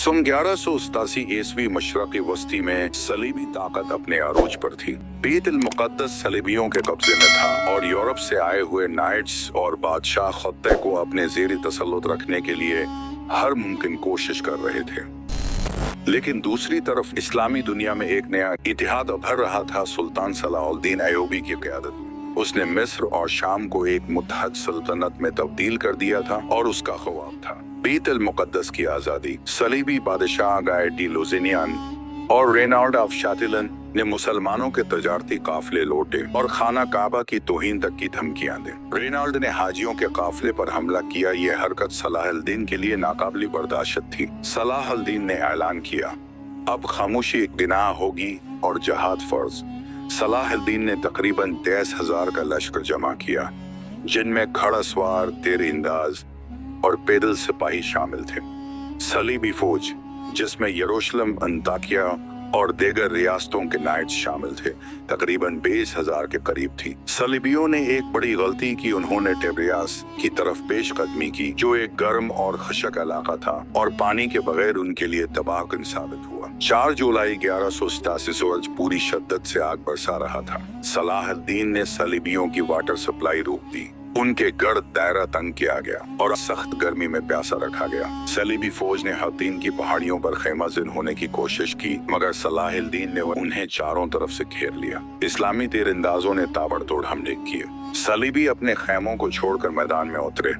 सन 1187 ईस्वी मशरकी वस्ती में सलीबी ताकत अपने अरूज पर थी। बैत अल मुक़द्दस सलीबियों के कब्जे में था और यूरोप से आए हुए नाइट्स और बादशाह खत्ते को अपने ज़ेर तसल्लुत रखने के लिए हर मुमकिन कोशिश कर रहे थे। लेकिन दूसरी तरफ इस्लामी दुनिया में एक नया इतिहाद उभर रहा था। सुल्तान सलाहुद्दीन अय्यूबी की क़यादत में उसने मिस्र और शाम को एक मुत्तहद सल्तनत में तब्दील कर दिया था और उसका ख्वाब था बैत अल मुक़द्दस की आज़ादी। सलीबी बादशाह गाय डी लुज़िनियान और रेनाल्ड ऑफ शातिलन ने मुसलमानों के तजारती काफिले लौटे और खाना काबा की तौहीन तक की धमकियां दी। रेनाल्ड ने हाजियों के काफिले पर हमला किया। यह हरकत सलाहुद्दीन के लिए नाकाबिल बर्दाश्त थी। सलाहुद्दीन ने ऐलान किया, अब खामोशी एक गुनाह होगी और जहाद फर्ज। सलाहुद्दीन ने तकरीबन 10,000 का लश्कर जमा किया, जिनमें घड़सवार, तीरंदाज और पैदल सिपाही शामिल थे। सलीबी फौज, जिसमें यरूशलेम, अंताकिया और दीगर रियासतों के नाइट्स शामिल थे, तकरीबन 20,000 के करीब थी। सलीबियों ने एक बड़ी गलती की। उन्होंने टिब्रियास की तरफ पेशकदमी की, जो एक गर्म और खशक इलाका था और पानी के बगैर उनके लिए तबाहकुन साबित हुआ। 4 जुलाई 1187 सूरज पूरी शिद्दत से आग बरसा रहा था। सलाहुद्दीन ने सलीबियों की वाटर सप्लाई रोक दी। उनके गढ़ दायरा तंग किया गया और सख्त गर्मी में प्यासा रखा गया। सलीबी फौज ने हतीन की पहाड़ियों पर खैमाजिन होने की कोशिश की, मगर सलाहुद्दीन ने उन्हें चारों तरफ से घेर लिया। इस्लामी तीरंदाजों ने ताबड़तोड़ हमले किए। सलीबी अपने खैमों को छोड़कर मैदान में उतरे,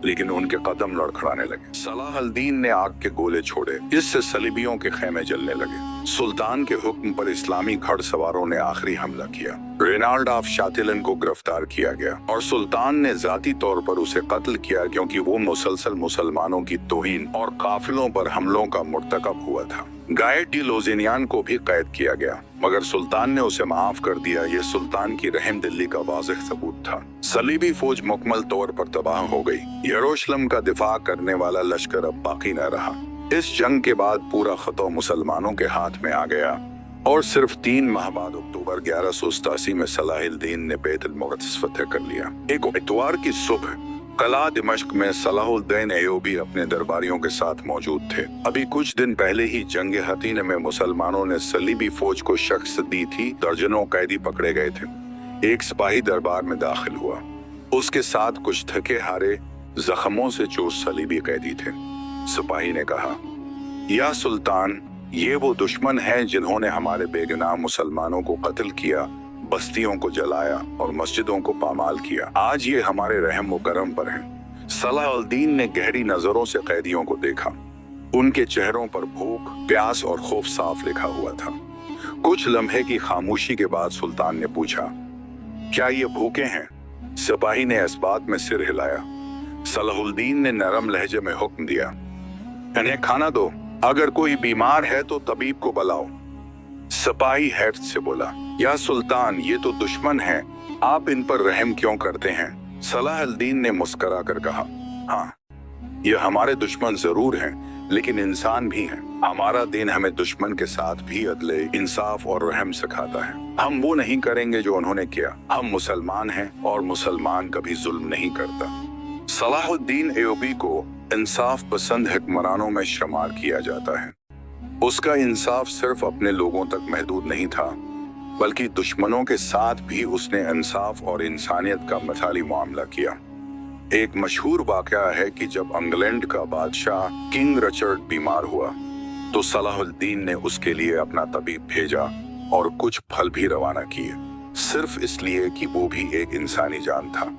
लेकिन उनके कदम लड़खड़ाने लगे। सलाहुद्दीन ने आग के गोले छोड़े, इससे सलीबियों के खैमे जलने लगे। सुल्तान के हुक्म पर इस्लामी घड़सवारों ने आखिरी हमला किया। रेनाल्ड ऑफ शातिलन को गिरफ्तार किया गया और सुल्तान ने जाती तौर पर उसे कत्ल किया, क्योंकि वो मुसलसल मुसलमानों की तौहीन और काफिलों पर हमलों का मुर्तकब हुआ था। गाय डी लुज़िनियान को भी कैद किया गया, मगर सुल्तान ने उसे माफ कर दिया। ये सुल्तान की रहमदिली का वाज़ेह सबूत था। सलीबी फौज मुकम्मल तौर पर तबाह हो गई। यरूशलेम का दिफा करने वाला लश्कर अब बाकी न रहा। इस जंग के बाद पूरा खिता मुसलमानों के हाथ में आ गया और सिर्फ 3 माह बाद अक्टूबर 1187 में सलाहुद्दीन ने बैत अल मुक़द्दस फतह कर लिया। एक इतवार की सुबह कला दिमश्क में सलाहुद्दीन अय्यूबी अपने दरबारियों के साथ मौजूद थे। अभी कुछ दिन पहले ही जंग हतीन में मुसलमानों ने सलीबी फौज को शिकस्त दी थी। दर्जनों कैदी पकड़े गए थे। एक सिपाही दरबार में दाखिल हुआ। उसके साथ कुछ थके हारे, जख्मों से चूर सलीबी कैदी थे। सिपाही ने कहा, या सुल्तान, ये वो दुश्मन हैं जिन्होंने हमारे बेगुनाह मुसलमानों को कत्ल किया, बस्तियों को जलाया और मस्जिदों को पामाल किया। आज ये हमारे रहम व करम पर हैं। सलाहुद्दीन ने गहरी नजरों से कैदियों को देखा। उनके चेहरों पर भूख, प्यास और खौफ साफ लिखा हुआ था। कुछ लम्हे की खामोशी के बाद सुल्तान ने पूछा, क्या ये भूखे हैं? सिपाही ने इस बात में सिर हिलाया। सलाहुद्दीन ने नरम लहजे में हुक्म दिया, इन्हें खाना दो। अगर कोई बीमार है तो तबीब को बुलाओ। सिपाही हैरत से बोला, या सुल्तान, ये तो दुश्मन हैं, आप इन पर रहम क्यों करते हैं? सलाहुद्दीन ने मुस्करा कर कहा, हाँ, ये हमारे दुश्मन जरूर हैं, लेकिन इंसान भी हैं। हमारा दिन हमें दुश्मन के साथ भी अदले, इंसाफ और रहम सिखाता है। हम वो नहीं करेंगे जो उन्होंने किया। हम मुसलमान हैं और मुसलमान कभी जुल्म नहीं करता। सलाहुद्दीन अय्यूबी को इंसाफ पसंद हुक्मरानों में शुमार किया जाता है। उसका इंसाफ सिर्फ अपने लोगों तक महदूद नहीं था, बल्कि दुश्मनों के साथ भी उसने इंसाफ और इंसानियत का मिसाली मामला किया। एक मशहूर वाकया है कि जब इंग्लैंड का बादशाह किंग रिचर्ड बीमार हुआ, तो सलाहुद्दीन ने उसके लिए अपना तबीब भेजा और कुछ फल भी रवाना किए, सिर्फ इसलिए कि वो भी एक इंसानी जान था।